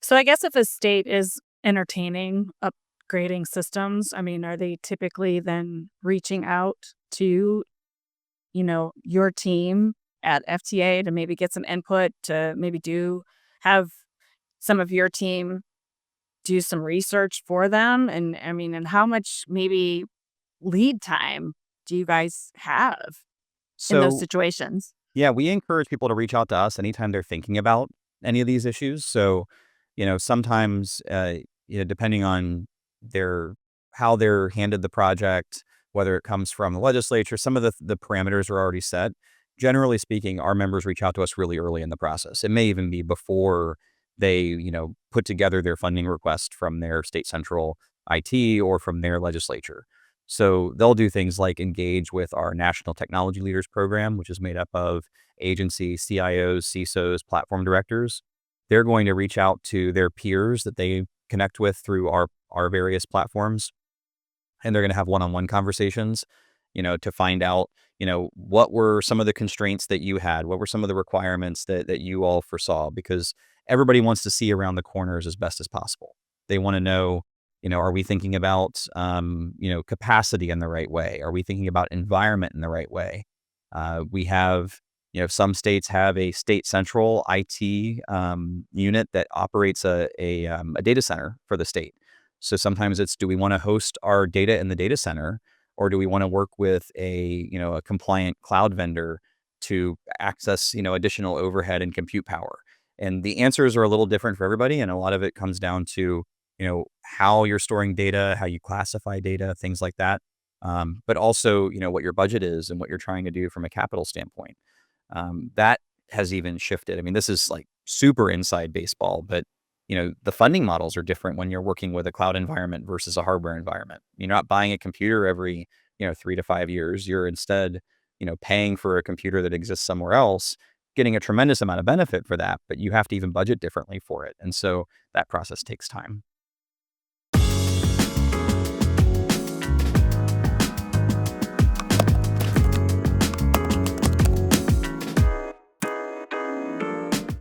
So I guess if a state is entertaining upgrading systems, I mean, are they typically then reaching out to, your team at FTA to maybe get some input to maybe have some of your team do some research for them? And I mean, and how much maybe lead time do you guys have in those So situations? yeah, we encourage people to reach out to us anytime they're thinking about any of these issues. So, sometimes, depending on their how they're handed the project, whether it comes from the legislature, some of the parameters are already set. Generally speaking, our members reach out to us really early in the process. It may even be before they, put together their funding request from their state central IT or from their legislature. So they'll do things like engage with our National Technology Leaders Program, which is made up of agency CIOs, CISOs, platform directors. They're going to reach out to their peers that they connect with through our various platforms, and they're going to have one-on-one conversations, to find out, what were some of the constraints that you had, what were some of the requirements that you all foresaw, because everybody wants to see around the corners as best as possible. They want to know, are we thinking about, capacity in the right way? Are we thinking about environment in the right way? We have, some states have a state central IT unit that operates a data center for the state. So sometimes it's, do we want to host our data in the data center, or do we want to work with a compliant cloud vendor to access, additional overhead and compute power? And the answers are a little different for everybody. And a lot of it comes down to, how you're storing data, how you classify data, things like that. But also, what your budget is and what you're trying to do from a capital standpoint. That has even shifted. I mean, this is like super inside baseball, but the funding models are different when you're working with a cloud environment versus a hardware environment. You're not buying a computer every, 3 to 5 years. You're instead, paying for a computer that exists somewhere else, getting a tremendous amount of benefit for that, but you have to even budget differently for it. And so that process takes time.